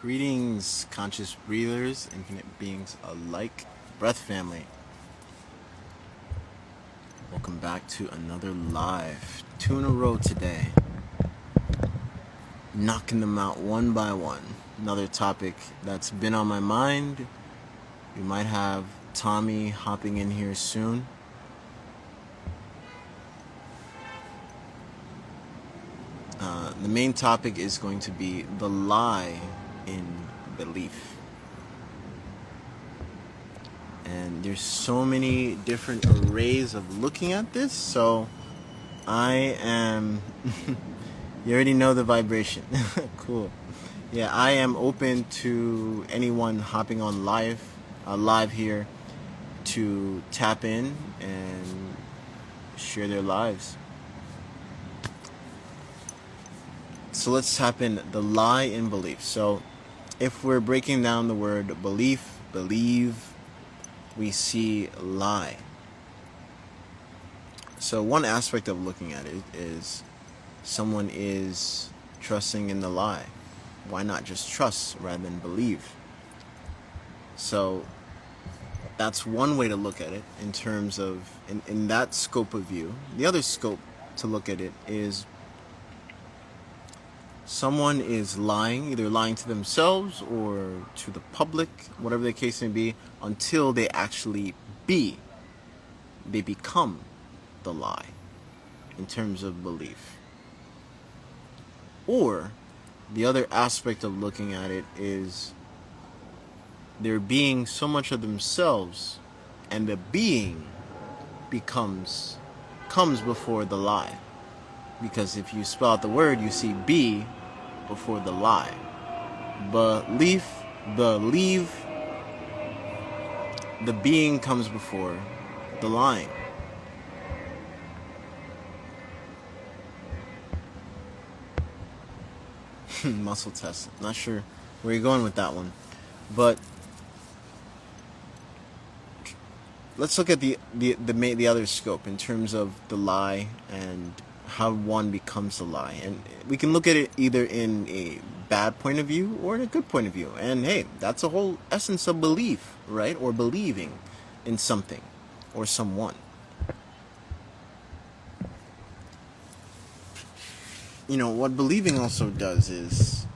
Greetings, conscious breathers, infinite beings alike, breath family. Welcome back to another live. 2 in a row today. Knocking them out one by one. Another topic that's been on my mind. We might have Tommy hopping in here soon. The main topic is going to be the lie in belief. And there's so many different arrays of looking at this, so I am you already know the vibration. Cool. Yeah, I am open to anyone hopping on live here to tap in and share their lives. So let's tap in the lie in belief. So if we're breaking down the word belief, believe, we see lie. So one aspect of looking at it is someone is trusting in the lie. Why not just trust rather than believe? So that's one way to look at it in terms of in that scope of view. The other scope to look at it is someone is lying, either lying to themselves or to the public, whatever the case may be, until they actually they become the lie in terms of belief. Or the other aspect of looking at it is they're being so much of themselves, and the being comes before the lie. Because if you spell out the word, you see be before the lie. Believe, the being comes before the lying. Muscle test. Not sure where you're going with that one. But let's look at the other scope in terms of the lie and how one becomes the lie. And we can look at it either in a bad point of view or in a good point of view. And hey, that's the whole essence of belief, right? Or believing in something or someone. You know, what believing also does is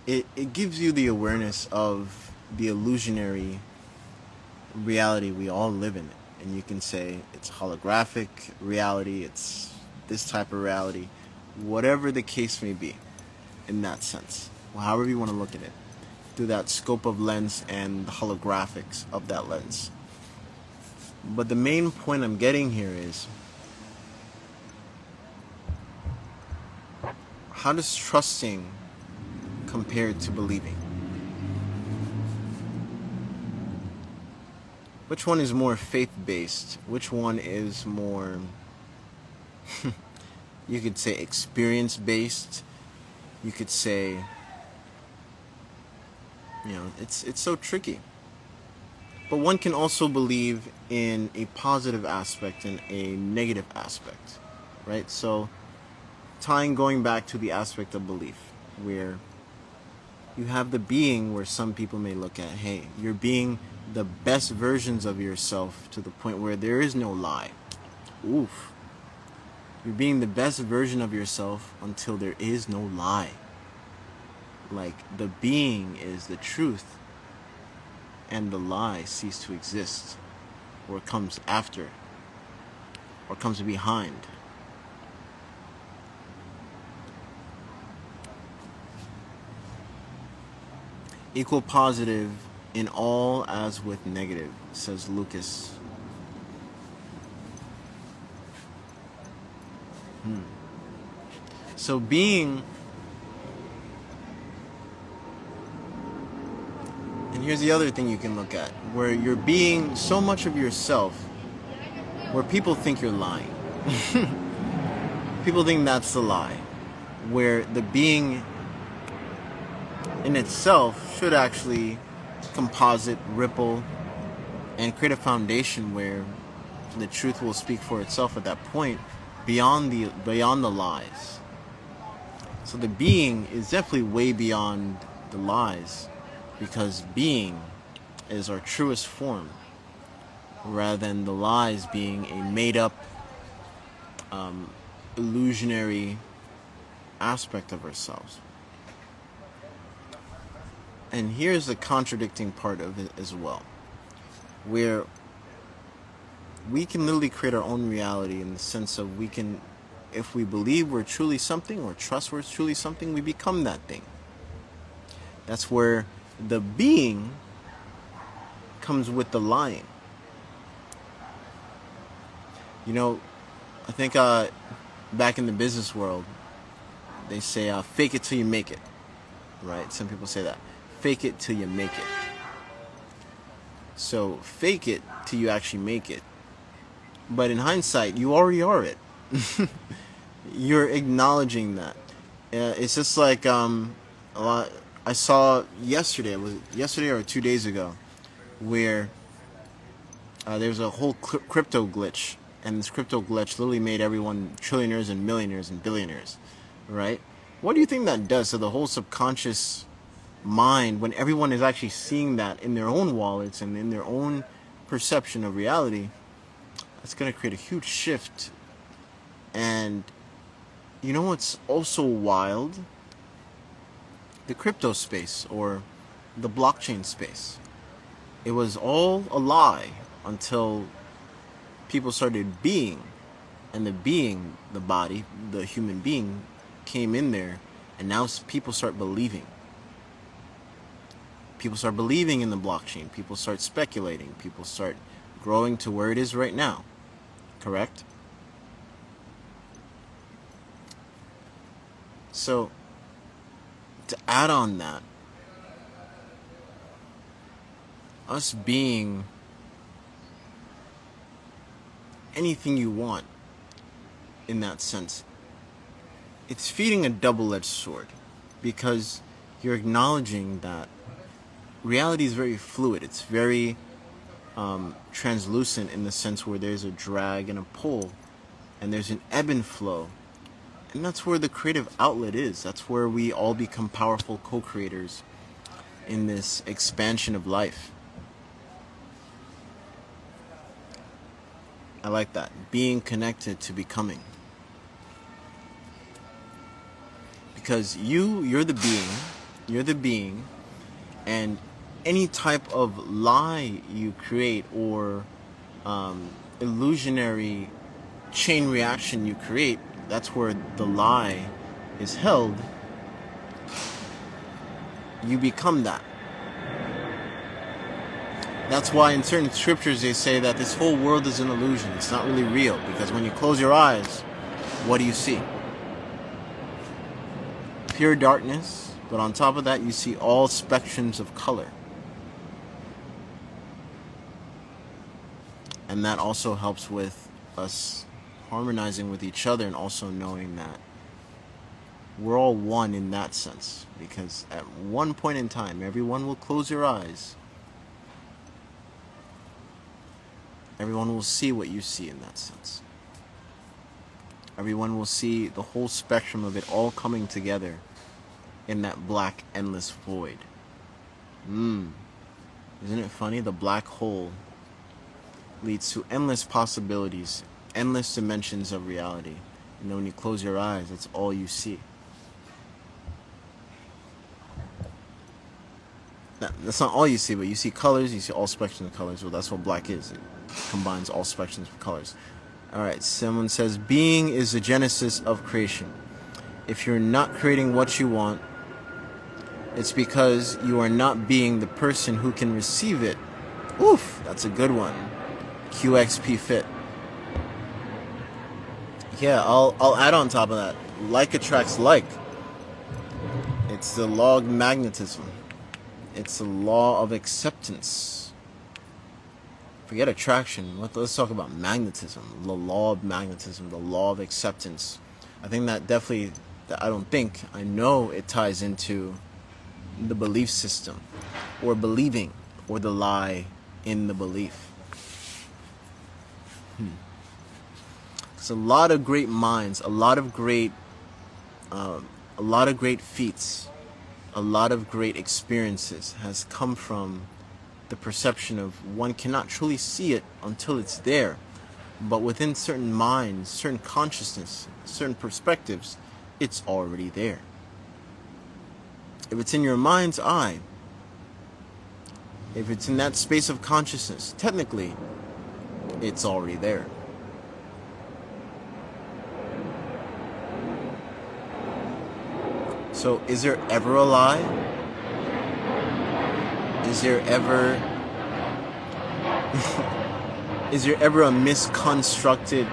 it gives you the awareness of the illusionary reality we all live in. And you can say it's holographic reality, it's this type of reality, whatever the case may be in that sense. Well, however you want to look at it, through that scope of lens and the holographics of that lens. But the main point I'm getting here is, how does trusting compare to believing? Which one is more faith-based? Which one is more, you could say, experience-based? You could say, it's so tricky. But one can also believe in a positive aspect and a negative aspect, right? So, going back to the aspect of belief, where you have the being, where some people may look at, hey, you're being the best versions of yourself to the point where there is no lie. Oof. You're being the best version of yourself until there is no lie. Like, the being is the truth, and the lie cease to exist, or comes after, or comes behind. Equal positive in all as with negative, says Lucas. So being, and here's the other thing you can look at, where you're being so much of yourself, where people think you're lying. People think that's the lie, where the being in itself should actually composite, ripple, and create a foundation where the truth will speak for itself at that point, beyond the lies. So the being is definitely way beyond the lies, because being is our truest form, rather than the lies being a made up, illusionary aspect of ourselves. And here's the contradicting part of it as well, where we can literally create our own reality, in the sense of, we can, if we believe we're truly something, or trust we're truly something, we become that thing. That's where the being comes with the lying. You know, I think back in the business world, they say fake it till you make it, right? Some people say that. Fake it till you make it. So fake it till you actually make it. But in hindsight, you already are it. You're acknowledging that. It's just like a lot. I saw yesterday. Was it yesterday or 2 days ago, where there's a whole crypto glitch, and this crypto glitch literally made everyone trillionaires and millionaires and billionaires, right? What do you think that does to the whole subconscious mind, when everyone is actually seeing that in their own wallets and in their own perception of reality? It's going to create a huge shift. And you know what's also wild? The crypto space, or the blockchain space. It was all a lie until people started being, and the being, the body, the human being, came in there, and now people start believing. People start believing in the blockchain. People start speculating. People start growing to where it is right now. Correct? So, to add on that, us being anything you want, in that sense, it's feeding a double-edged sword, because you're acknowledging that reality is very fluid. It's very translucent, in the sense where there's a drag and a pull, and there's an ebb and flow. And that's where the creative outlet is. That's where we all become powerful co-creators in this expansion of life. I like that. Being connected to becoming. Because you're the being. You're the being. And any type of lie you create, or illusionary chain reaction you create, that's where the lie is held. You become that. That's why in certain scriptures they say that this whole world is an illusion. It's not really real, because when you close your eyes, what do you see? Pure darkness, but on top of that you see all spectrums of color. And that also helps with us harmonizing with each other, and also knowing that we're all one in that sense. Because at one point in time, everyone will close their eyes. Everyone will see what you see in that sense. Everyone will see the whole spectrum of it all coming together in that black, endless void. Isn't it funny? The black hole leads to endless possibilities, endless dimensions of reality. And then when you close your eyes, that's all you see. That's not all you see, but you see colors, you see all spectrums of colors. Well, that's what black is. It combines all spectrums of colors. Alright, someone says, being is the genesis of creation. If you're not creating what you want, it's because you are not being the person who can receive it. Oof, that's a good one. QXP Fit. Yeah, I'll add on top of that. Like attracts like. It's the law of magnetism. It's the law of acceptance. Forget attraction. Let's talk about magnetism. The law of magnetism. The law of acceptance. I think that definitely, I know it ties into the belief system. Or believing. Or the lie in the belief. It's a lot of great minds. A lot of great a lot of great feats, a lot of great experiences has come from the perception of one cannot truly see it until it's there. But within certain minds, certain consciousness, certain perspectives, it's already there. If it's in your mind's eye, if it's in that space of consciousness, technically, it's already there. So, is there ever a lie? Is there ever is there ever a misconstructed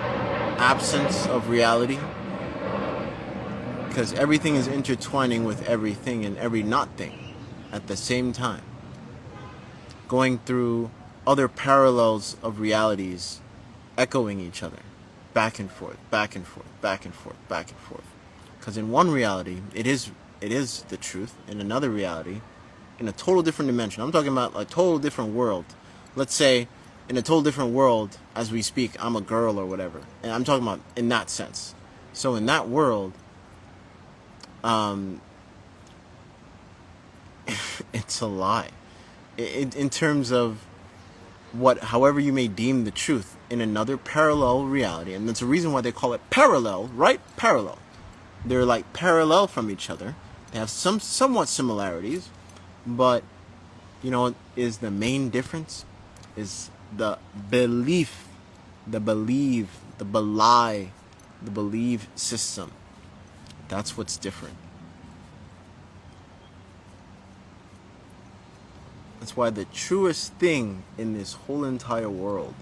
absence of reality? Because everything is intertwining with everything and every not thing at the same time, going through other parallels of realities, echoing each other, back and forth, back and forth, back and forth, back and forth. Because in one reality, it is the truth. In another reality, in a total different dimension, I'm talking about a total different world. Let's say, in a total different world, as we speak, I'm a girl or whatever. And I'm talking about in that sense. So in that world, it's a lie. In terms of however you may deem the truth, in another parallel reality, and that's the reason why they call it parallel, right? Parallel. They're like parallel from each other. They have somewhat similarities, but you know what is the main difference? Is the belief, the believe system. That's what's different. That's why the truest thing in this whole entire world,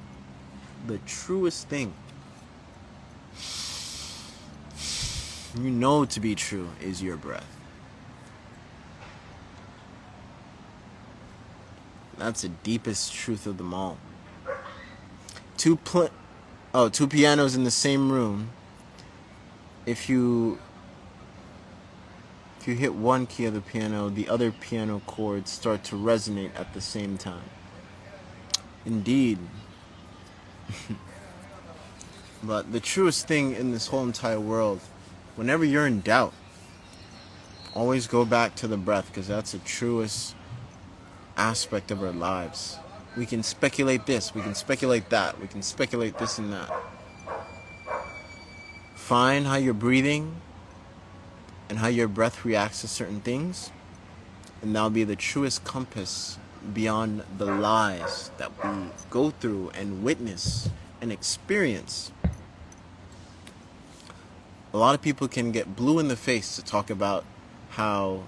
the truest thing, you know to be true, is your breath. That's the deepest truth of them all. Two pianos in the same room. If you hit one key of the piano, the other piano chords start to resonate at the same time. Indeed. But the truest thing in this whole entire world, whenever you're in doubt, always go back to the breath, because that's the truest aspect of our lives. We can speculate this, we can speculate that, we can speculate this and that. Find how you're breathing and how your breath reacts to certain things, and that'll be the truest compass beyond the lies that we go through and witness and experience. A lot of people can get blue in the face to talk about how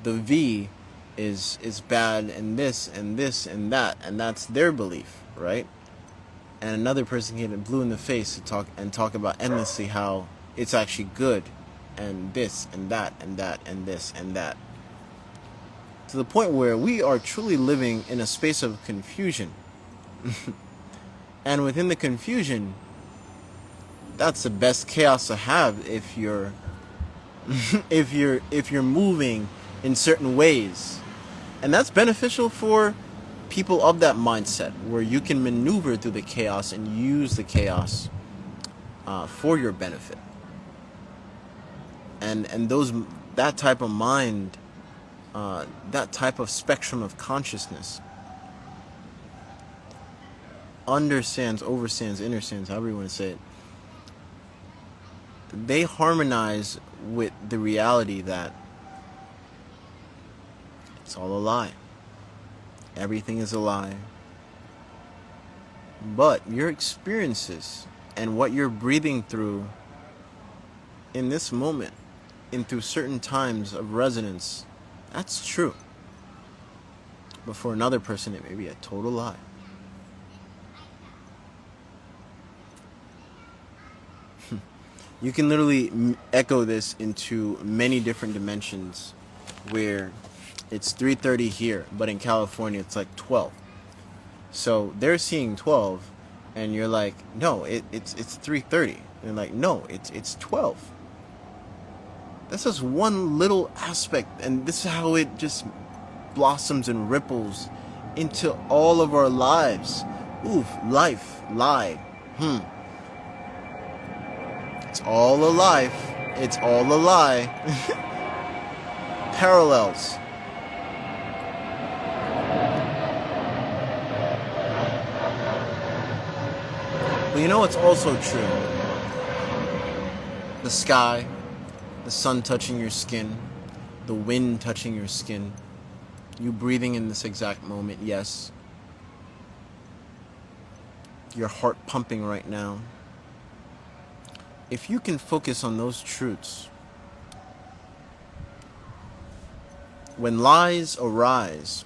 the V is bad and this and this and that, and that's their belief, right? And another person can get blue in the face to talk about endlessly how it's actually good, and this and that and that and this and that, to the point where we are truly living in a space of confusion. And within the confusion, that's the best chaos to have if you're if you're moving in certain ways. And that's beneficial for people of that mindset, where you can maneuver through the chaos and use the chaos for your benefit. And that type of mind, that type of spectrum of consciousness understands, overstands, understands, however you want to say it. They harmonize with the reality that it's all a lie. Everything is a lie. But your experiences and what you're breathing through in this moment, and through certain times of resonance, that's true. But for another person, it may be a total lie. You can literally echo this into many different dimensions, where it's 3:30 here, but in California it's like 12. So they're seeing 12, and you're like, no, it's 3:30. And they're like, no, it's 12. That's just one little aspect, and this is how it just blossoms and ripples into all of our lives. Oof, life, lie. It's all a life. It's all a lie. parallels. But you know what's also true? The sky, the sun touching your skin, the wind touching your skin, you breathing in this exact moment, yes. Your heart pumping right now. If you can focus on those truths, when lies arise,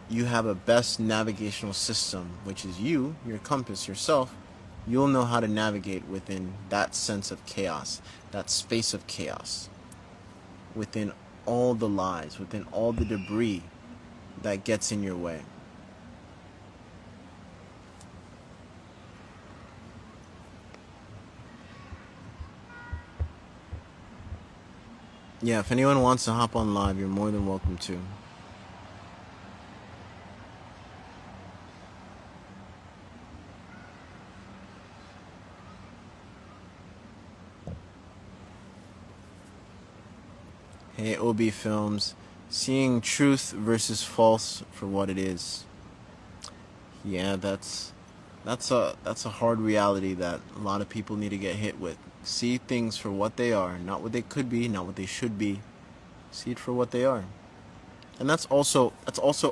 you have a best navigational system, which is you, your compass, yourself. You'll know how to navigate within that sense of chaos, that space of chaos, within all the lies, within all the debris that gets in your way. Yeah, if anyone wants to hop on live, you're more than welcome to. Hey, OB Films, seeing truth versus false for what it is. Yeah, that's a hard reality that a lot of people need to get hit with. See things for what they are, not what they could be, not what they should be. See it for what they are. And that's also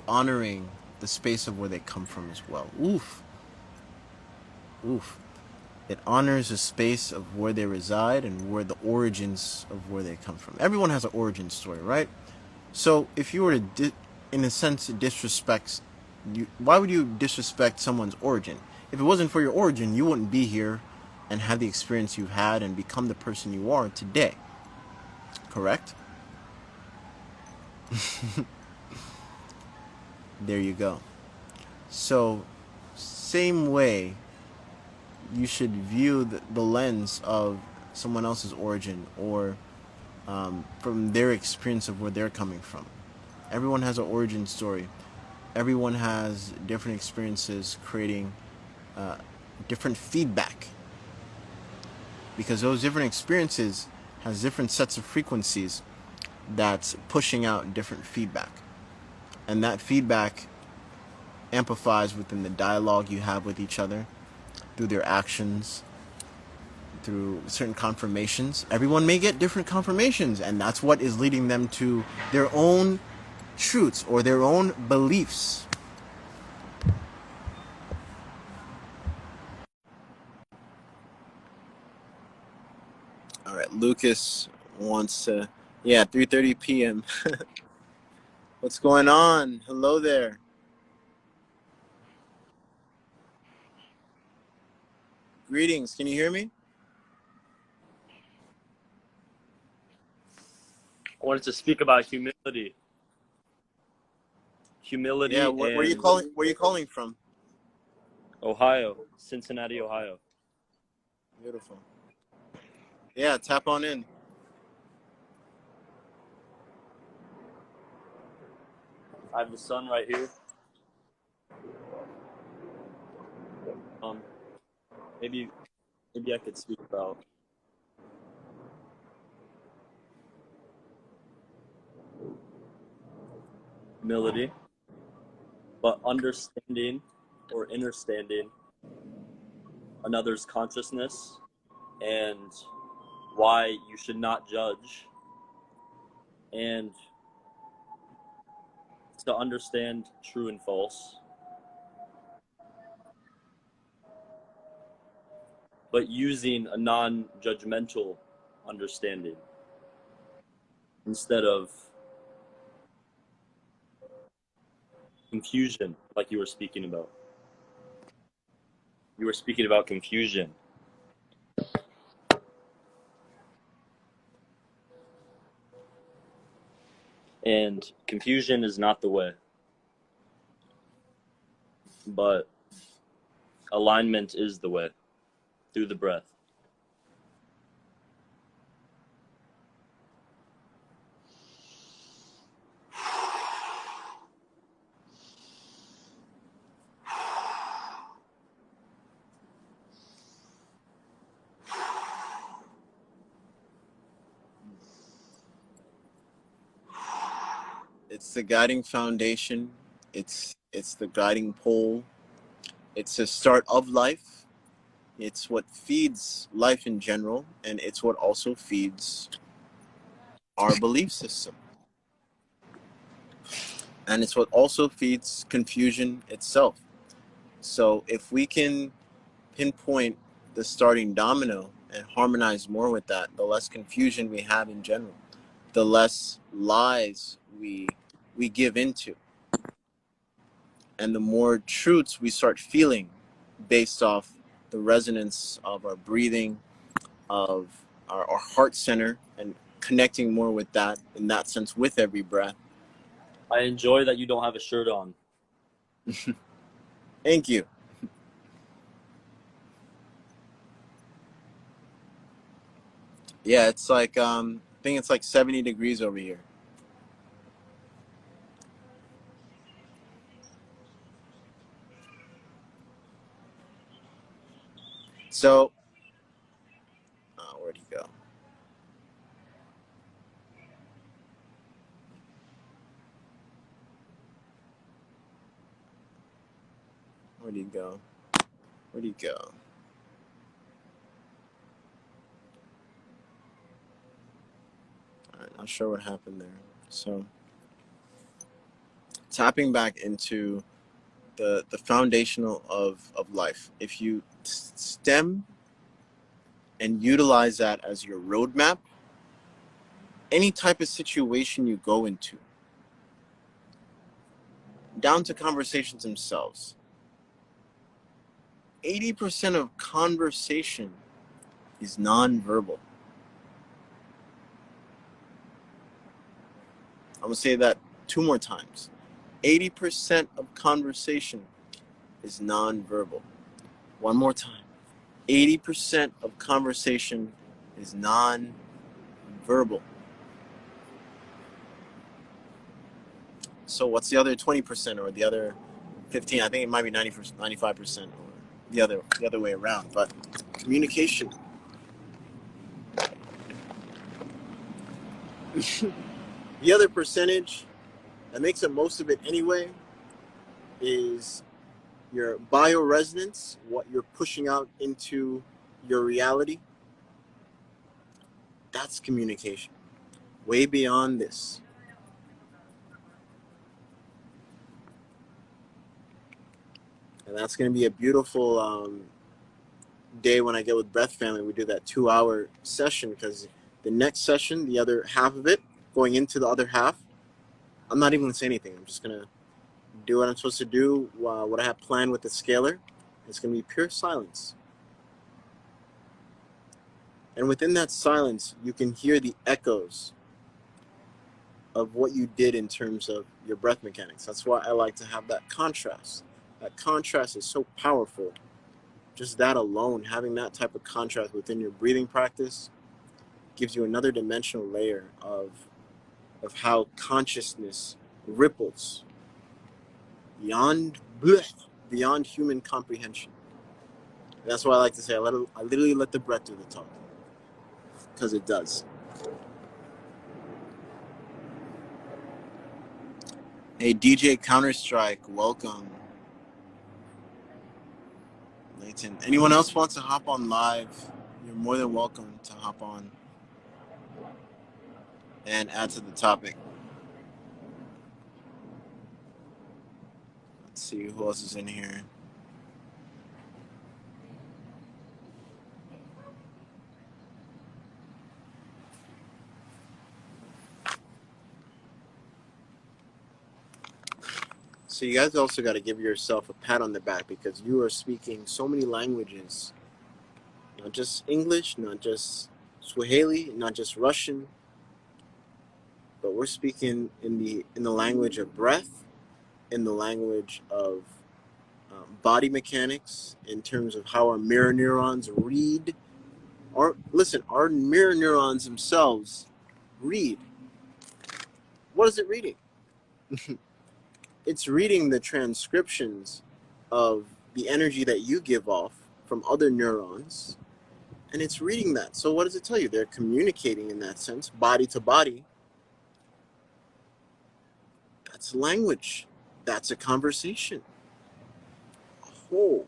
honoring the space of where they come from as well. Oof. Oof. It honors the space of where they reside and where the origins of where they come from. Everyone has an origin story, right? So if you were to, in a sense, disrespect, why would you disrespect someone's origin? If it wasn't for your origin, you wouldn't be here and have the experience you've had and become the person you are today. Correct? There you go. So, same way, you should view the lens of someone else's origin or from their experience of where they're coming from. Everyone has an origin story. Everyone has different experiences creating different feedback, because those different experiences has different sets of frequencies that's pushing out different feedback, and that feedback amplifies within the dialogue you have with each other through their actions, through certain confirmations. Everyone may get different confirmations, and that's what is leading them to their own truths or their own beliefs. All right, Lucas wants to, yeah, 3:30 p.m. What's going on? Hello there. Greetings. Can you hear me? I wanted to speak about humility. Yeah, Humility where are you and calling? Where are you calling from? Ohio, Cincinnati, Ohio. Beautiful. Yeah, tap on in. I have the sun right here. Um, maybe I could speak about humility, but understanding or understanding another's consciousness and why you should not judge, and to understand true and false, but using a non-judgmental understanding instead of confusion, like you were speaking about. You were speaking about confusion. And confusion is not the way, but alignment is the way through the breath. It's the guiding foundation. It's the guiding pole. It's the start of life. It's what feeds life in general, and it's what also feeds our belief system. And it's what also feeds confusion itself. So if we can pinpoint the starting domino and harmonize more with that, the less confusion we have in general, the less lies we give into, and the more truths we start feeling based off the resonance of our breathing, of our heart center, and connecting more with that in that sense with every breath. I enjoy that you don't have a shirt on. Thank you. Yeah, it's like I think it's like 70 degrees over here. So where'd he go? Where'd he go? Where'd he go? Alright, not sure what happened there. So tapping back into the foundational of life. If you stem and utilize that as your roadmap, any type of situation you go into, down to conversations themselves, 80% of conversation is nonverbal. I'm going to say that 2 more times. 80% of conversation is nonverbal. 1 more time. 80% of conversation is nonverbal. So what's the other 20% or the other 15? I think it might be 95% or the other way around. But communication. The other percentage that makes up most of it anyway is your bioresonance, what you're pushing out into your reality. That's communication. Way beyond this. And that's going to be a beautiful day when I get with Breath Family. We do that 2-hour session, because the next session, the other half of it, going into the other half, I'm not even going to say anything. I'm just going to do what I'm supposed to do, what I have planned with the scalar. It's going to be pure silence. And within that silence, you can hear the echoes of what you did in terms of your breath mechanics. That's why I like to have that contrast. That contrast is so powerful. Just that alone, having that type of contrast within your breathing practice gives you another dimensional layer of how consciousness ripples beyond human comprehension. And that's why I like to say I literally let the breath do the talking, because it does. Hey, DJ Counter-Strike, welcome. Leighton. Anyone else wants to hop on live? You're more than welcome to hop on and add to the topic. Let's see who else is in here. So you guys also got to give yourself a pat on the back, because you are speaking so many languages. Not just English, not just Swahili, not just Russian, but we're speaking in the language of breath, in the language of body mechanics, in terms of how our mirror neurons read. Our mirror neurons themselves read. What is it reading? It's reading the transcriptions of the energy that you give off from other neurons, and it's reading that. So what does it tell you? They're communicating in that sense, body to body. That's language. That's a conversation. Oh.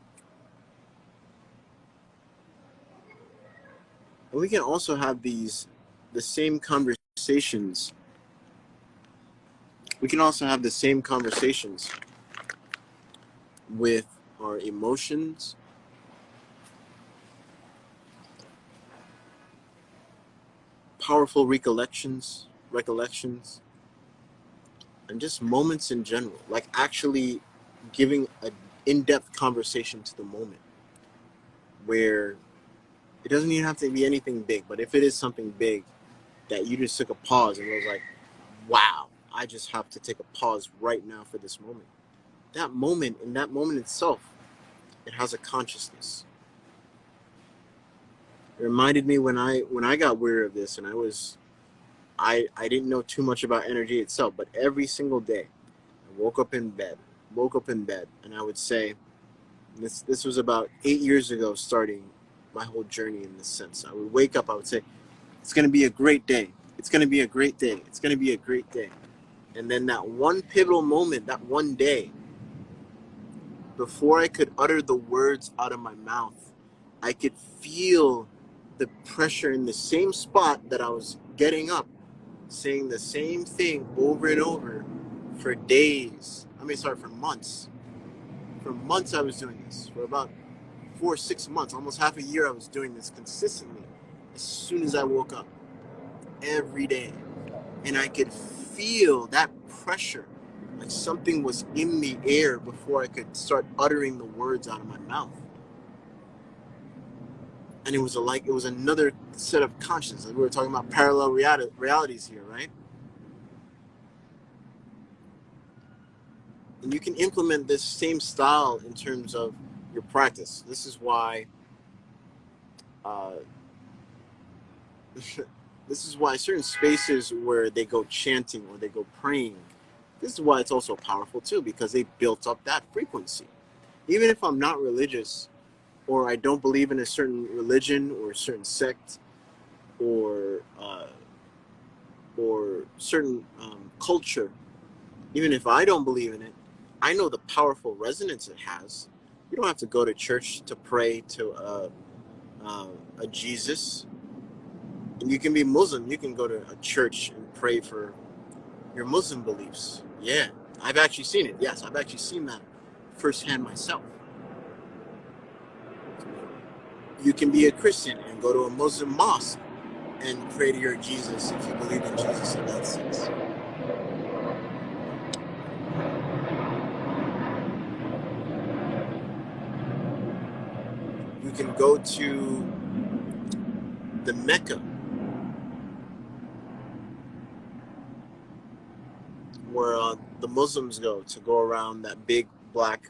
And we can also have the same conversations. We can also have the same conversations with our emotions, powerful recollections, and just moments in general. Like actually giving an in-depth conversation to the moment, where it doesn't even have to be anything big, but if it is something big that you just took a pause and was like, wow, I just have to take a pause right now for this moment. That moment, in that moment itself, it has a consciousness. It reminded me when I got weary of this, and I didn't know too much about energy itself, but every single day I woke up in bed, and I would say, this was about 8 years ago, starting my whole journey in this sense. I would wake up, I would say, it's going to be a great day. It's going to be a great day. It's going to be a great day. And then that one pivotal moment, that one day, before I could utter the words out of my mouth, I could feel the pressure in the same spot that I was getting up, saying the same thing over and over for days. For months. For months I was doing this. For about 4 or 6 months, almost half a year, I was doing this consistently. As soon as I woke up, every day. And I could feel that pressure, like something was in the air before I could start uttering the words out of my mouth. And it was another set of consciousness. Like we were talking about parallel realities here, right? And you can implement this same style in terms of your practice. This is why certain spaces where they go chanting or they go praying, this is why it's also powerful too, because they built up that frequency. Even if I'm not religious, or I don't believe in a certain religion or a certain sect, or certain culture, even if I don't believe in it, I know the powerful resonance it has. You don't have to go to church to pray to a Jesus. And you can be Muslim. You can go to a church and pray for your Muslim beliefs. Yeah, I've actually seen it. Yes, I've actually seen that firsthand myself. You can be a Christian and go to a Muslim mosque and pray to your Jesus if you believe in Jesus in that sense. You can go to the Mecca, where the Muslims go around that big black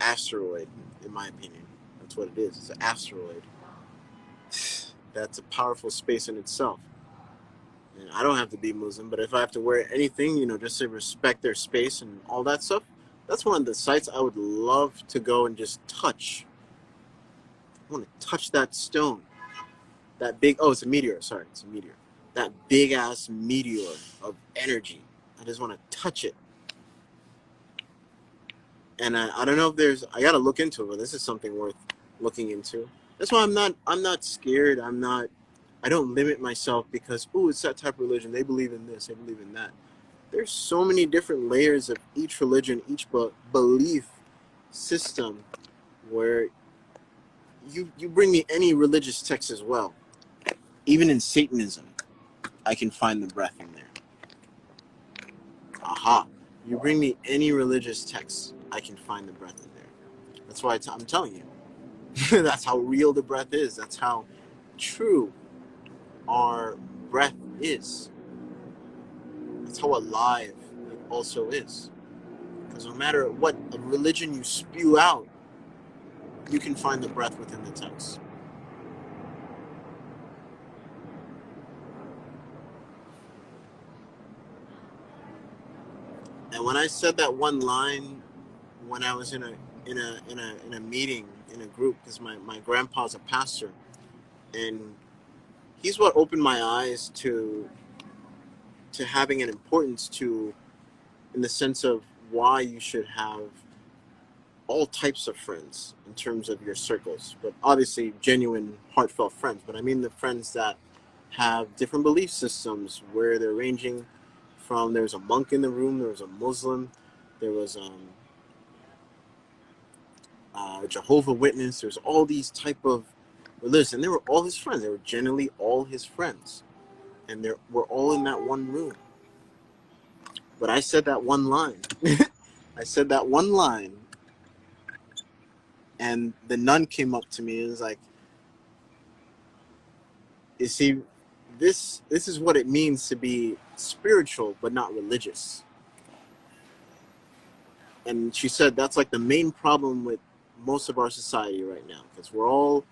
asteroid. In my opinion, that's what it is. It's an asteroid. That's a powerful space in itself. And I don't have to be Muslim, but if I have to wear anything, just to respect their space and all that stuff, that's one of the sites I would love to go and just touch. I want to touch that stone. That big, it's a meteor. Sorry, it's a meteor. That big ass meteor of energy. I just want to touch it. And I don't know if I got to look into it, but this is something worth looking into. That's why I'm not scared. I don't limit myself because, it's that type of religion. They believe in this, they believe in that. There's so many different layers of each religion, each belief system, where you bring me any religious text as well. Even in Satanism, I can find the breath in there. Aha. You bring me any religious text, I can find the breath in there. That's why I'm telling you. That's how real the breath is. That's how true our breath is. That's how alive it also is. Because no matter what religion you spew out, you can find the breath within the text. And when I said that one line, when I was in a meeting, in a group, because my grandpa's a pastor, and he's what opened my eyes to to having an importance to, in the sense of why you should have all types of friends in terms of your circles, but obviously genuine, heartfelt friends. But I mean the friends that have different belief systems, where they're ranging from, there was a monk in the room, there was a Muslim, there was Jehovah Witness. There's all these type of religions, and they were all his friends. They were generally all his friends, and they were all in that one room. But I said that one line. I said that one line, and the nun came up to me and was like, "You see, this is what it means to be spiritual but not religious." And she said that's like the main problem with most of our society right now, because we're all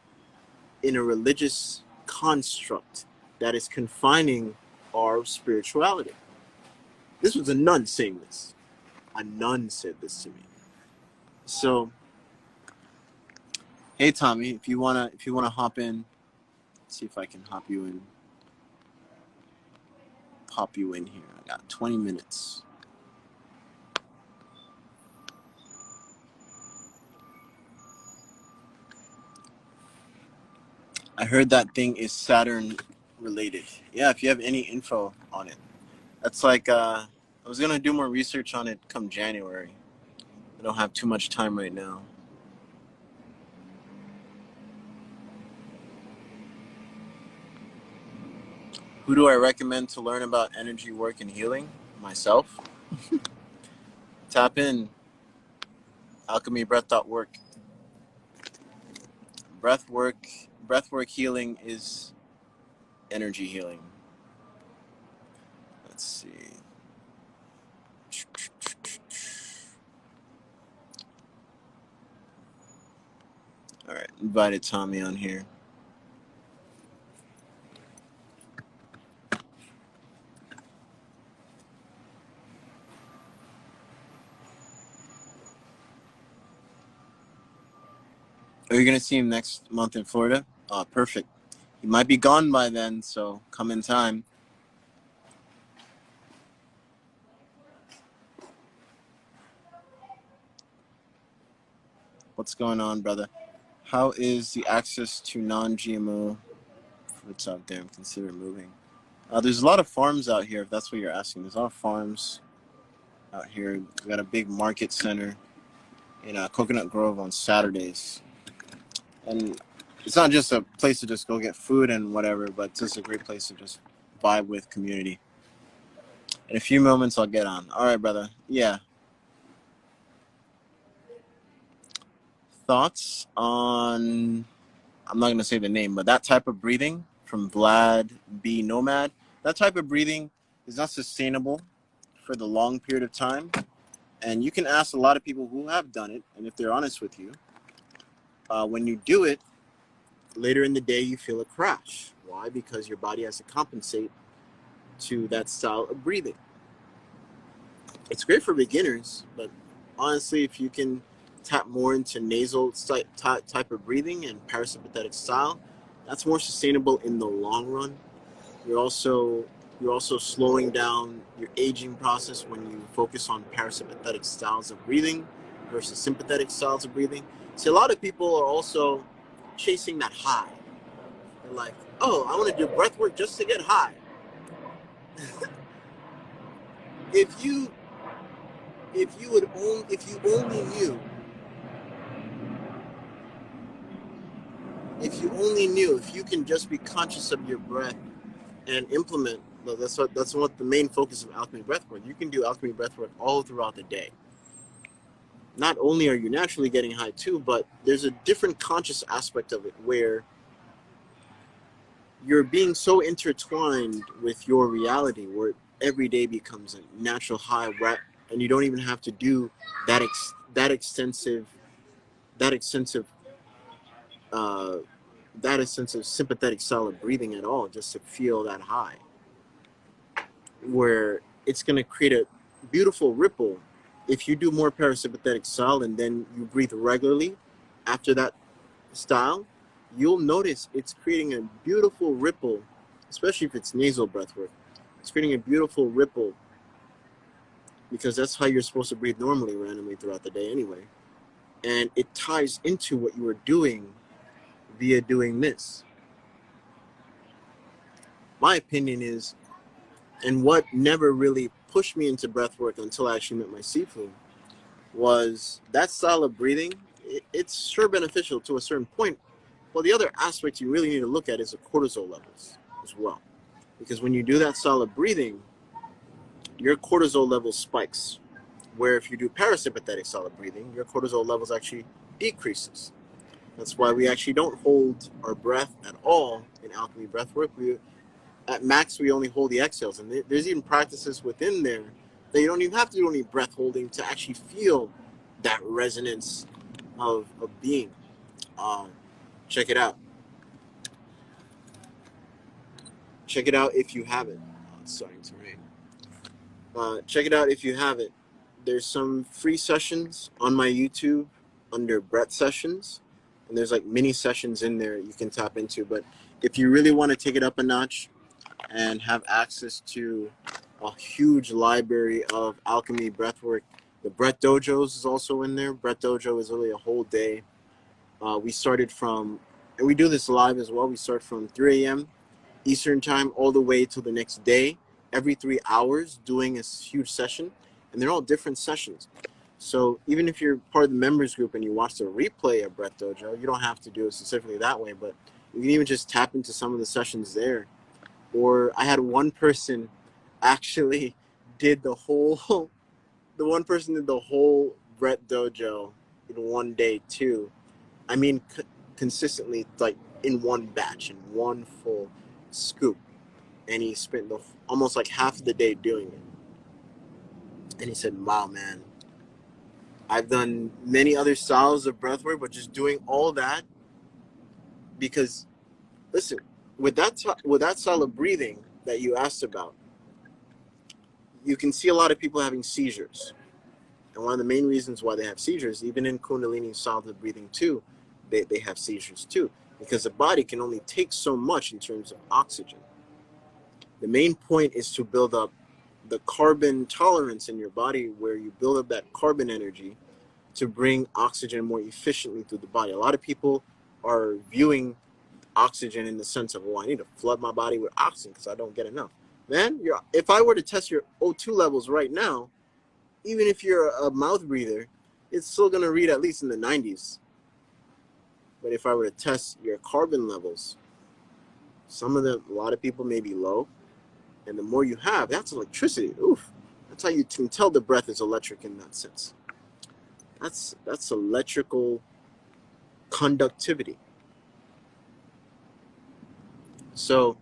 in a religious construct that is confining our spirituality. This was a nun saying this. A nun said this to me. So, hey Tommy, if you wanna hop in, see if I can pop you in here. I got 20 minutes. I heard that thing is Saturn related. Yeah, if you have any info on it. That's like, I was going to do more research on it come January. I don't have too much time right now. Who do I recommend to learn about energy work and healing? Myself. Tap in. Alchemybreath.work. Breathwork healing is energy healing. Let's see. All right, invited Tommy on here. Are you gonna see him next month in Florida? Oh, perfect. He might be gone by then, so come in time. What's going on, brother? How is the access to non-GMO fruits out there? Consider moving. There's a lot of farms out here, if that's what you're asking. There's a lot of farms out here. We got a big market center in Coconut Grove on Saturdays. And it's not just a place to just go get food and whatever, but it's just a great place to just vibe with community. In a few moments, I'll get on. All right, brother. Yeah. Thoughts on, I'm not going to say the name, but that type of breathing from Vlad B. Nomad, that type of breathing is not sustainable for the long period of time. And you can ask a lot of people who have done it, and if they're honest with you, when you do it, later in the day, you feel a crash. Why? Because your body has to compensate to that style of breathing. It's great for beginners, but honestly, if you can tap more into nasal type of breathing and parasympathetic style, that's more sustainable in the long run. You're also slowing down your aging process when you focus on parasympathetic styles of breathing versus sympathetic styles of breathing. See, a lot of people are also chasing that high. They're like, oh, I want to do breath work just to get high. If you only knew, if you can just be conscious of your breath and implement, that's what the main focus of alchemy breathwork. You can do alchemy breathwork all throughout the day. Not only are you naturally getting high too, but there's a different conscious aspect of it where you're being so intertwined with your reality, where every day becomes a natural high, and you don't even have to do that extensive sympathetic style of breathing at all, just to feel that high, where it's going to create a beautiful ripple. If you do more parasympathetic style and then you breathe regularly after that style, you'll notice it's creating a beautiful ripple, especially if it's nasal breath work. It's creating a beautiful ripple, because that's how you're supposed to breathe normally, randomly throughout the day anyway. And it ties into what you were doing via doing this. My opinion is, and what never really pushed me into breath work until I actually met my Sifu, was that style of breathing. It's sure beneficial to a certain point. Well, the other aspect you really need to look at is the cortisol levels as well. Because when you do that style of breathing, your cortisol level spikes. Where if you do parasympathetic style of breathing, your cortisol levels actually decreases. That's why we actually don't hold our breath at all in alchemy breathwork. At max, we only hold the exhales. And there's even practices within there that you don't even have to do any breath holding to actually feel that resonance of being. Check it out. Check it out if you haven't. Oh, it's starting to rain. Check it out if you haven't. There's some free sessions on my YouTube under breath sessions. And there's like mini sessions in there you can tap into. But if you really want to take it up a notch and have access to a huge library of alchemy breathwork, the Breath Dojos is also in there. Breath Dojo is really a whole day. We started from, and we do this live as well. We start from 3 a.m. Eastern time all the way till the next day, every 3 hours, doing a huge session. And they're all different sessions. So even if you're part of the members group and you watch the replay of Breath Dojo, you don't have to do it specifically that way, but you can even just tap into some of the sessions there. Or I had one person actually did the whole Breath Dojo in one day too. I mean, consistently, like in one batch, in one full scoop. And he spent almost like half of the day doing it. And he said, wow, man, I've done many other styles of breathwork, but just doing all that, because, listen, with that style of breathing that you asked about, you can see a lot of people having seizures. And one of the main reasons why they have seizures, even in Kundalini style of breathing too, they have seizures too, because the body can only take so much in terms of oxygen. The main point is to build up the carbon tolerance in your body, where you build up that carbon energy to bring oxygen more efficiently through the body. A lot of people are viewing oxygen in the sense of, oh, I need to flood my body with oxygen because I don't get enough. Man, if I were to test your O2 levels right now, even if you're a mouth breather, it's still going to read at least in the 90s. But if I were to test your carbon levels, a lot of people may be low. And the more you have, that's electricity. Oof. That's how you can tell the breath is electric in that sense. That's electrical conductivity. So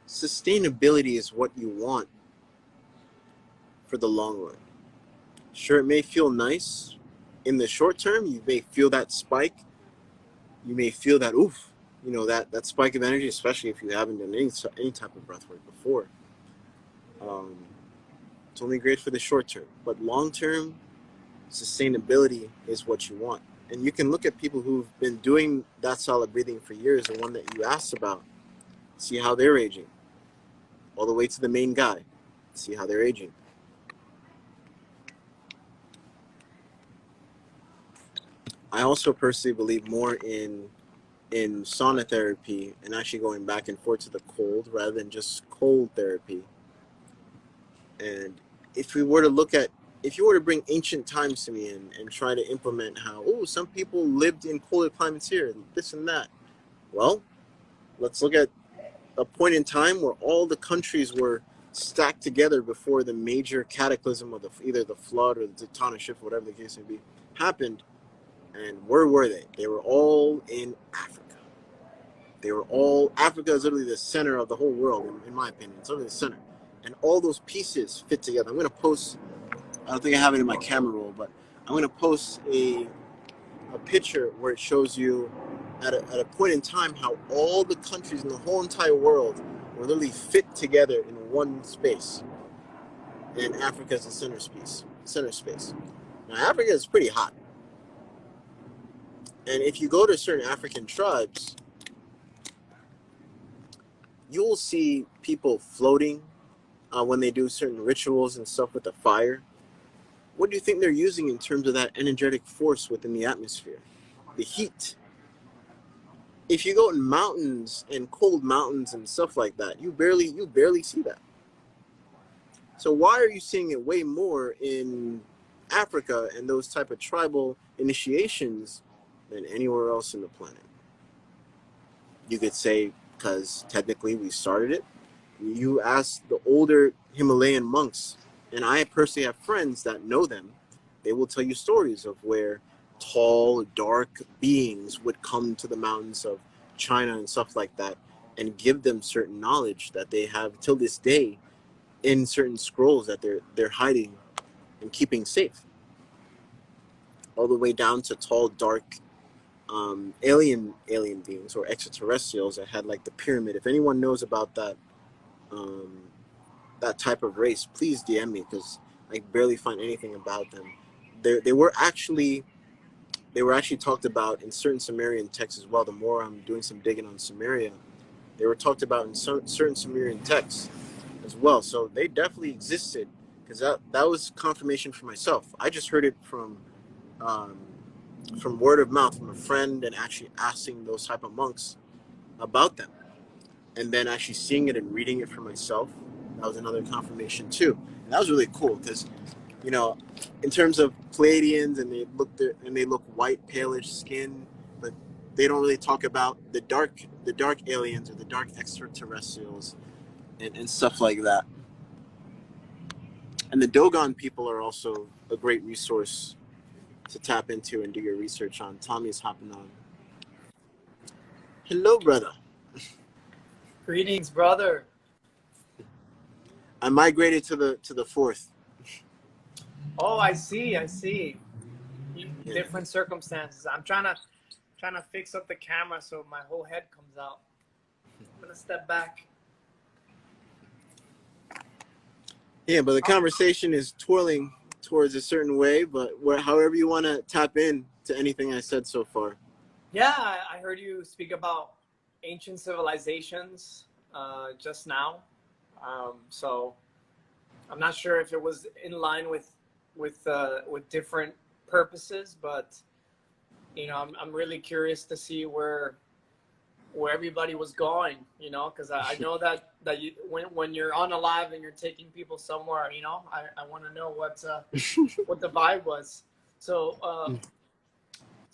sustainability is what you want for the long run. Sure, it may feel nice in the short term. You may feel that spike. You may feel that oof, that spike of energy, especially if you haven't done any type of breath work before. It's only great for the short term, but long term, sustainability is what you want. And you can look at people who've been doing that style of breathing for years, the one that you asked about, see how they're aging, all the way to the main guy, see how they're aging. I also personally believe more in sauna therapy and actually going back and forth to the cold rather than just cold therapy. And if you were to bring ancient times to me and try to implement how, some people lived in colder climates here, this and that. Well, let's look at a point in time where all the countries were stacked together before the major cataclysm of either the flood or the tectonic shift, whatever the case may be, happened. And where were they? They were all in Africa. Africa is literally the center of the whole world, in my opinion. It's literally the center. And all those pieces fit together. I'm going to post, I don't think I have it in my camera roll, but I'm going to post a picture where it shows you at a point in time how all the countries in the whole entire world were literally fit together in one space. And Africa is the center space. Now, Africa is pretty hot. And if you go to certain African tribes, you'll see people floating when they do certain rituals and stuff with the fire. What do you think they're using in terms of that energetic force within the atmosphere? The heat. If you go in mountains and cold mountains and stuff like that, you barely see that. So why are you seeing it way more in Africa and those type of tribal initiations than anywhere else in the planet? You could say because technically we started it. You ask the older Himalayan monks, and I personally have friends that know them, they will tell you stories of where tall, dark beings would come to the mountains of China and stuff like that and give them certain knowledge that they have till this day in certain scrolls that they're hiding and keeping safe. All the way down to tall, dark alien beings or extraterrestrials that had like the pyramid. If anyone knows about um, that type of race, please DM me because I barely find anything about them. They were actually talked about in certain Sumerian texts as well. The more I'm doing some digging on Sumeria, they were talked about in certain Sumerian texts as well. So they definitely existed because that was confirmation for myself. I just heard it um, from word of mouth from a friend and actually asking those type of monks about them, and then actually seeing it and reading it for myself. That was another confirmation too, and that was really cool because in terms of Pleiadians, and they look white, palish skin, but they don't really talk about the dark aliens or the dark extraterrestrials and stuff like that. And the Dogon people are also a great resource to tap into and do your research on. Tommy's hopping on. Hello, brother. Greetings, brother. I migrated to the fourth. Oh, I see. Yeah. Different circumstances. I'm trying to fix up the camera so my whole head comes out. I'm gonna step back. Yeah, but the conversation is twirling towards a certain way, but however you want to tap in to anything I said so far. Yeah, I heard you speak about ancient civilizations just now. So I'm not sure if it was in line with different purposes, but I'm really curious to see where everybody was going, because I know that you when you're on a live and you're taking people somewhere, I want to know what the vibe was. So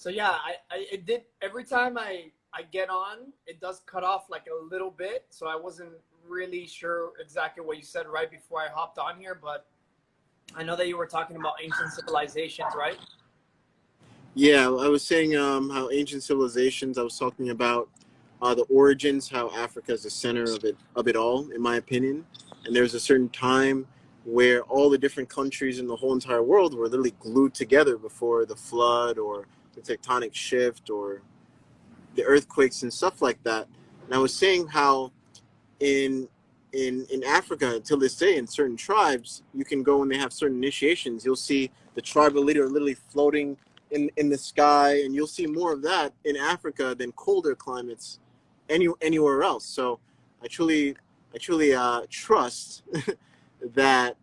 yeah, it did every time I get on, it does cut off like a little bit, so I wasn't really sure exactly what you said right before I hopped on here, but I know that you were talking about ancient civilizations, right? Yeah, I was saying how ancient civilizations. I was talking about the origins, how Africa is the center of it all, in my opinion. And there's a certain time where all the different countries in the whole entire world were literally glued together before the flood or the tectonic shift or the earthquakes and stuff like that. And I was saying how in Africa till this day, in certain tribes, you can go when they have certain initiations, you'll see the tribal leader literally floating in the sky, and you'll see more of that in Africa than colder climates anywhere else. So I truly trust that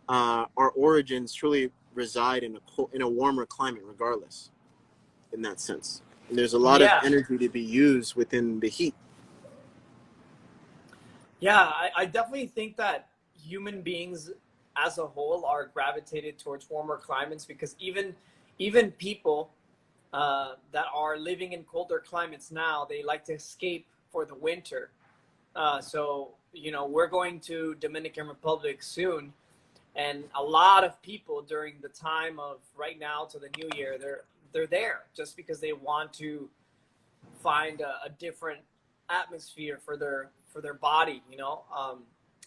our origins truly reside in a warmer climate, regardless. In that sense, and there's a lot of Yeah. energy to be used within the heat. Yeah, I definitely think that human beings as a whole are gravitated towards warmer climates because even people that are living in colder climates now, they like to escape for the winter. So we're going to Dominican Republic soon, and a lot of people during the time of right now to the new year, they're there just because they want to find a different atmosphere for their body,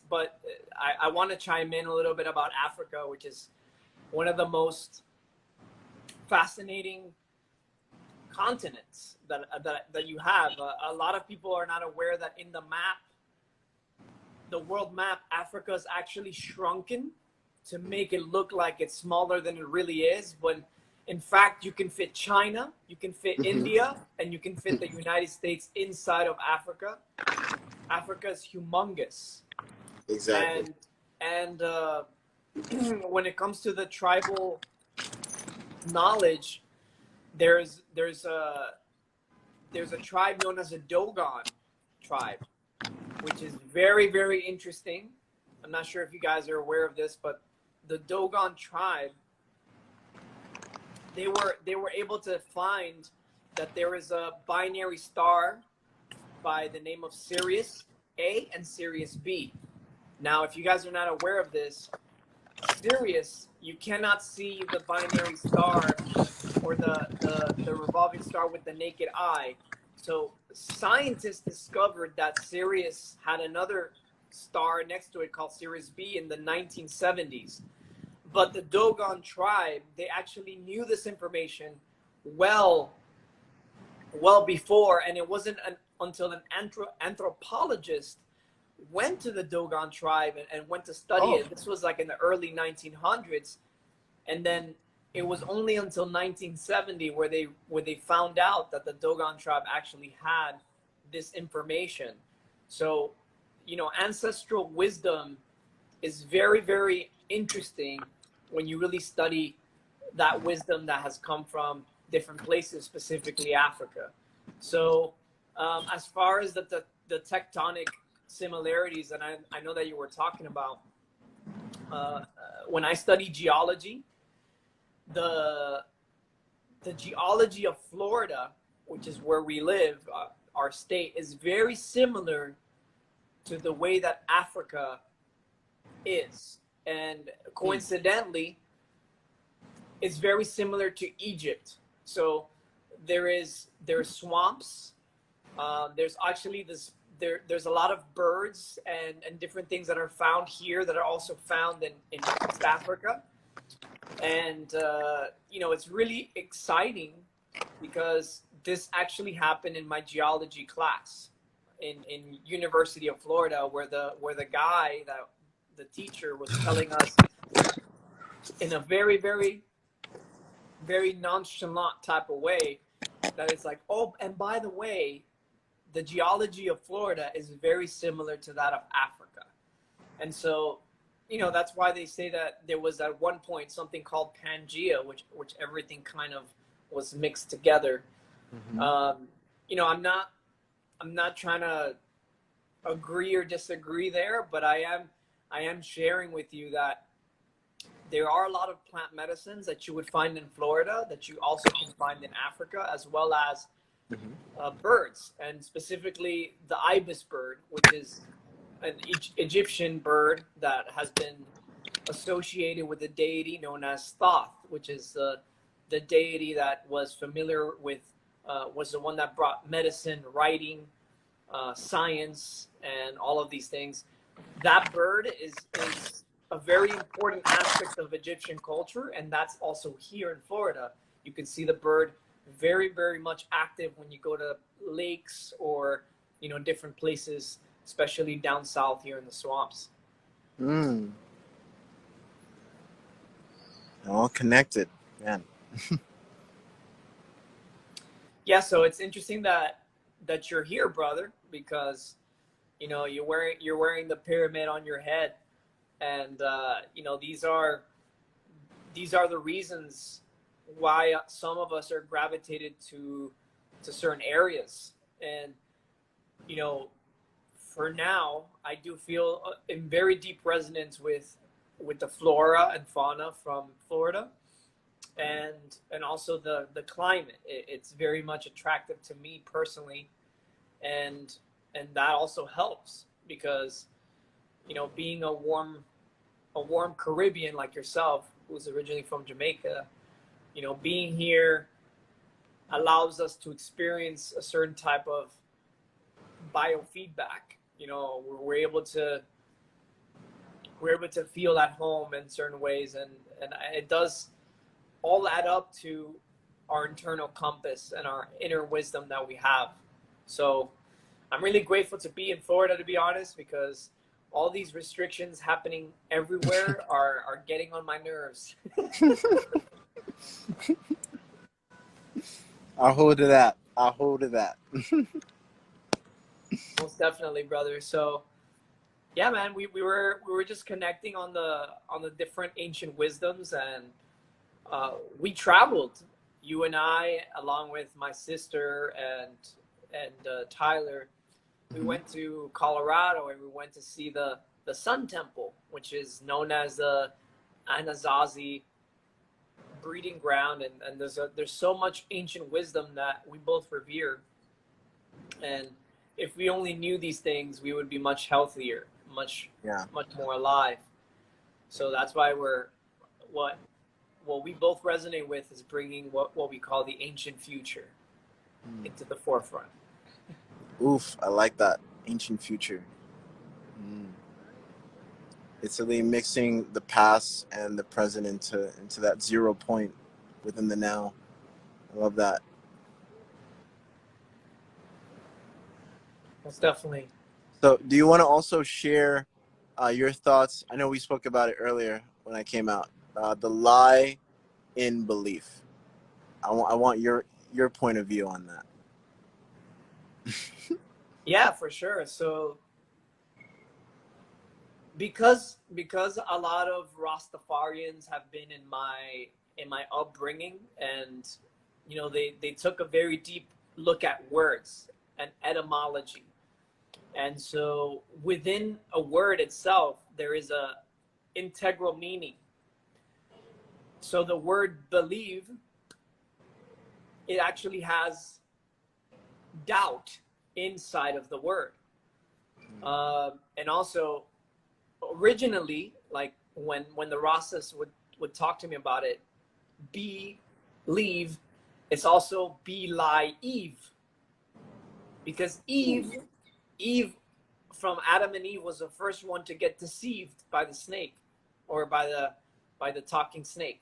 but I want to chime in a little bit about Africa, which is one of the most fascinating continents that you have. A lot of people are not aware that in the world map, Africa is actually shrunken to make it look like it's smaller than it really is. But in fact, you can fit China, you can fit India, and you can fit the United States inside of Africa. Africa is humongous. Exactly. And when it comes to the tribal knowledge, there's a tribe known as a Dogon tribe, which is very, very interesting. I'm not sure if you guys are aware of this, but the Dogon tribe, they were able to find that there is a binary star by the name of Sirius A and Sirius B. Now, if you guys are not aware of this, Sirius, you cannot see the binary star or the revolving star with the naked eye. So scientists discovered that Sirius had another star next to it called Sirius B in the 1970s. But the Dogon tribe, they actually knew this information well before, and it wasn't until an anthropologist went to the Dogon tribe and went to study it. This was like in the early 1900s, and then it was only until 1970 where they found out that the Dogon tribe actually had this information. So, ancestral wisdom is very, very interesting when you really study that wisdom that has come from different places, specifically Africa. So, as far as the tectonic similarities, and I know that you were talking about, when I study geology, the geology of Florida, which is where we live, our state, is very similar to the way that Africa is. And coincidentally, it's very similar to Egypt. So there's swamps. There's actually there's a lot of birds and different things that are found here that are also found in East Africa. And, it's really exciting because this actually happened in my geology class in University of Florida, where the guy, the teacher, was telling us in a very, very, very nonchalant type of way that it's like, oh, and by the way, the geology of Florida is very similar to that of Africa. And so, that's why they say that there was at one point something called Pangea, which everything kind of was mixed together. Mm-hmm. I'm not trying to agree or disagree there, but I am sharing with you that there are a lot of plant medicines that you would find in Florida that you also can find in Africa, as well as birds, and specifically the ibis bird, which is an Egyptian bird that has been associated with a deity known as Thoth, which is the deity that was familiar with, was the one that brought medicine, writing, science, and all of these things. That bird is a very important aspect of Egyptian culture, and that's also here in Florida. You can see the bird very, very much active when you go to lakes or, different places, especially down south here in the swamps. All connected, man. Yeah, so it's interesting that you're here, brother, because you're wearing the pyramid on your head, and these are the reasons why some of us are gravitated to certain areas. And for now, I do feel in very deep resonance with the flora and fauna from Florida, and also the climate. It's very much attractive to me personally, and that also helps because being a warm Caribbean like yourself, who's originally from Jamaica, being here allows us to experience a certain type of biofeedback. We're able to feel at home in certain ways, and it does all add up to our internal compass and our inner wisdom that we have. So I'm really grateful to be in Florida, to be honest, because all these restrictions happening everywhere are getting on my nerves. I'll hold to that. Most definitely, brother. So yeah, man, we were just connecting on the different ancient wisdoms, and we traveled. You and I, along with my sister and Tyler, we Mhm. went to Colorado and we went to see the Sun Temple, which is known as the Anasazi breeding ground, and there's so much ancient wisdom that we both revere. And if we only knew these things, we would be much healthier, Yeah. much more alive. So that's why we're what what we both resonate with is bringing what we call the ancient future Mm. into the forefront. Oof, I like that. Ancient future. Mm. It's really mixing the past and the present into that 0 point within the now. I love that. Most definitely. So, do you want to also share your thoughts? I know we spoke about it earlier when I came out. The lie in belief. I want your point of view on that. Yeah, for sure. So because a lot of Rastafarians have been in my upbringing, and they took a very deep look at words and etymology. And so within a word itself, there is a integral meaning. So the word believe, it actually has doubt inside of the word. And also, originally, like when the Rastas would talk to me about it, be leave, it's also be lie Eve, because Eve from Adam and Eve was the first one to get deceived by the snake, or by the talking snake.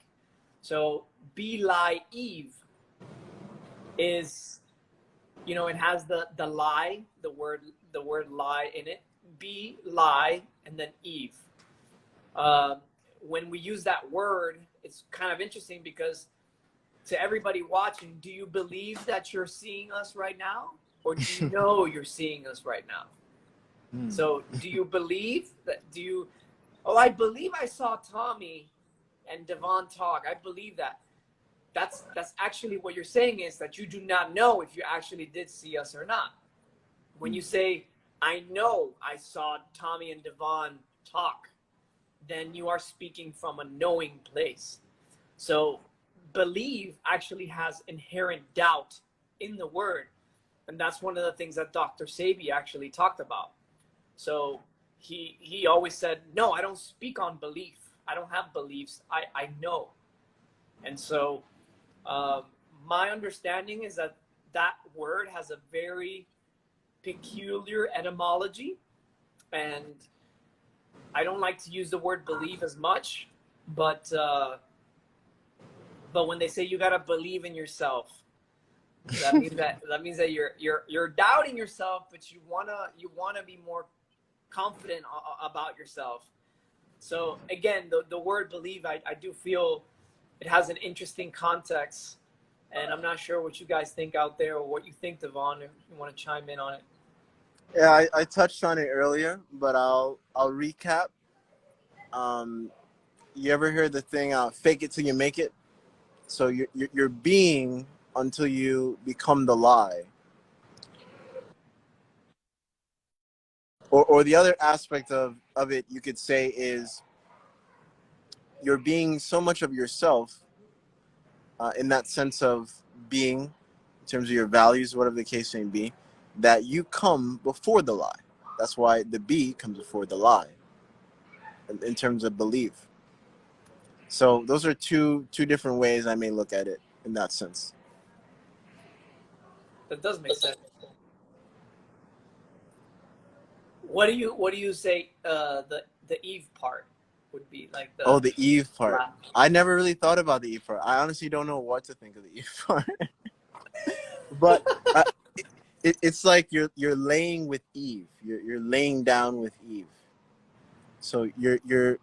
So be lie Eve is, it has the lie, the word lie in it. Be lie and then Eve. Um, when we use that word, it's kind of interesting because to everybody watching, do you believe that you're seeing us right now, or do you know you're seeing us right now? Mm. So do you believe that? Oh, I believe I saw Tommy and Devon talk. I believe that. That's actually what you're saying, is that you do not know if you actually did see us or not. When you say, I know I saw Tommy and Devon talk, then you are speaking from a knowing place. So believe actually has inherent doubt in the word. And that's one of the things that Dr. Sabi actually talked about. So he always said, no, I don't speak on belief. I don't have beliefs. I know. And so um, my understanding is that that word has a very peculiar etymology, and I don't like to use the word believe as much, but when they say you gotta believe in yourself, that means that you're doubting yourself, but you wanna be more confident about yourself. So again, the word believe, I do feel it has an interesting context, and I'm not sure what you guys think out there, or what you think, Devon, if you want to chime in on it. Yeah, I touched on it earlier, but I'll recap. Um, you ever hear the thing, "Fake it till you make it"? So you're being until you become the lie. Or the other aspect of it, you could say, is you're being so much of yourself, in that sense of being, in terms of your values, whatever the case may be, that you come before the lie. That's why the be comes before the lie, in terms of belief. So those are two different ways I may look at it in that sense. That does make sense. What do you say? The Eve part would be like Oh, the the Eve part. last. I never really thought about the Eve part. I honestly don't know what to think of the Eve part. But it's like you're laying with Eve. You're laying down with Eve. So you're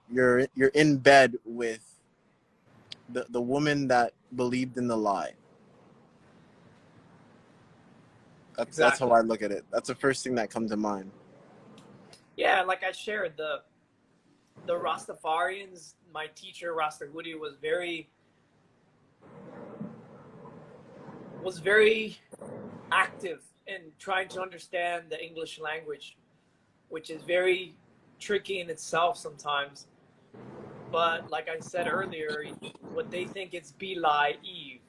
in bed with the woman that believed in the lie. That's how Exactly. I look at it. That's the first thing that comes to mind. Yeah, like I shared, the Rastafarians, my teacher Rastahudi was very active in trying to understand the English language, which is very tricky in itself sometimes. But like I said earlier, what they think is be lie Eve,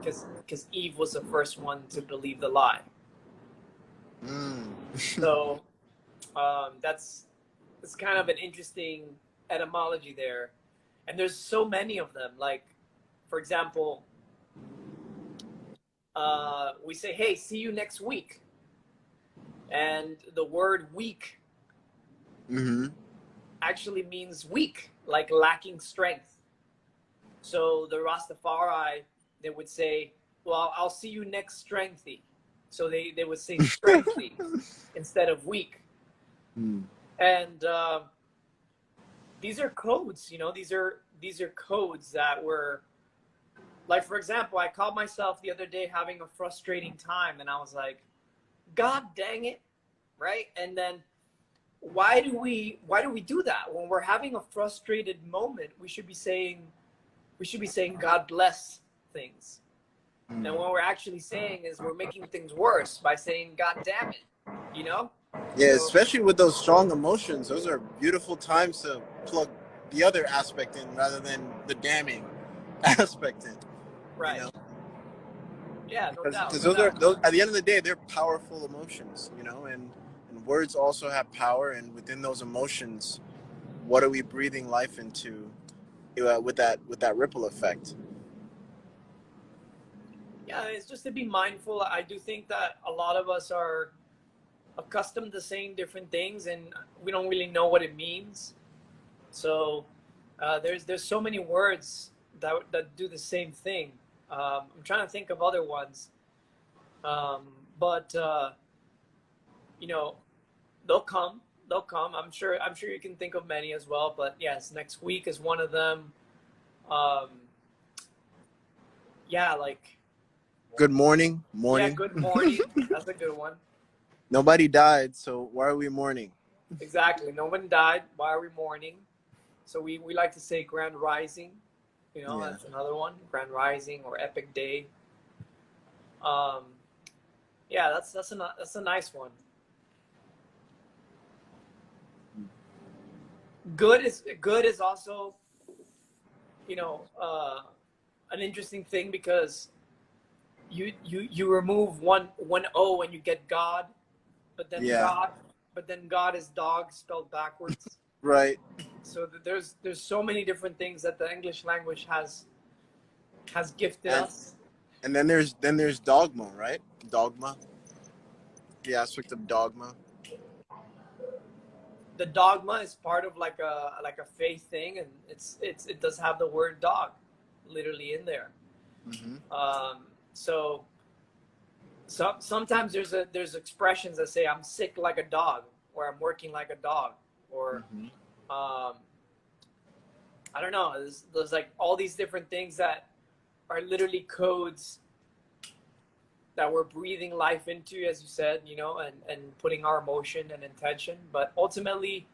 because Eve was the first one to believe the lie. Mm. So that's it's kind of an interesting etymology there, and there's so many of them. Like, for example, we say, "Hey, see you next week," and the word "week" Mm-hmm. actually means weak, like lacking strength. So the Rastafari, they would say, "Well, I'll see you next strengthy." So they would say strengthy instead of weak. Mm. And these are codes, these are codes that were like, for example, I called myself the other day having a frustrating time, and I was like, God dang it, right? And then why do we do that when we're having a frustrated moment? We should be saying God bless things. And Mm. what we're actually saying is we're making things worse by saying God damn it, you know? Yeah, So especially with those strong emotions. Those are beautiful times to plug the other aspect in rather than the damning aspect in. You right. know, Yeah, no doubt, because no those are doubt. those at the end of the day they're powerful emotions. You know, and words also have power. And within those emotions, what are we breathing life into with that ripple effect? Yeah, it's just to be mindful. I do think that a lot of us are accustomed to saying different things, and we don't really know what it means. So there's so many words that do the same thing. I'm trying to think of other ones, um, but you know, they'll come. They'll come. I'm sure you can think of many as well. But yes, next week is one of them. Um, yeah, like Good morning, yeah, morning. good morning. That's a good one. Nobody died, so why are we mourning? Exactly. No one died. Why are we mourning? So we like to say Grand Rising. Yeah. That's another one. Grand Rising or Epic Day. Um, yeah, that's a nice one. Good is also you know uh, an interesting thing because you remove one O and you get God, but then Yeah. God is dog spelled backwards. Right. So there's so many different things that the English language has gifted And us. and then there's dogma, right? Dogma. The aspect of dogma. The dogma is part of like a faith thing, and it does have the word dog literally in there. Mm-hmm. So sometimes there's expressions that say I'm sick like a dog, or I'm working like a dog, or Mm-hmm. um, I don't know. There's like all these different things that are literally codes that we're breathing life into, as you said, and putting our emotion and intention. But ultimately,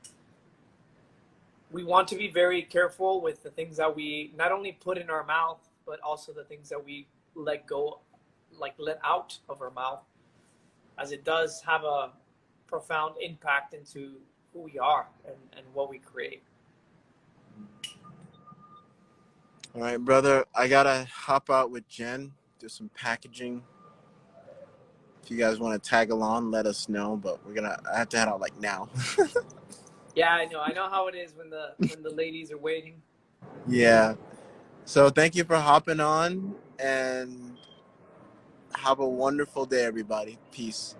we want to be very careful with the things that we not only put in our mouth, but also the things that we let go, like let out of our mouth, as it does have a profound impact into who we are and what we create. All right, brother. I gotta hop out with Jen. Do some packaging. If you guys want to tag along, let us know. But I have to head out like now. Yeah, I know how it is when the ladies are waiting. Yeah. So thank you for hopping on, and have a wonderful day, everybody. Peace.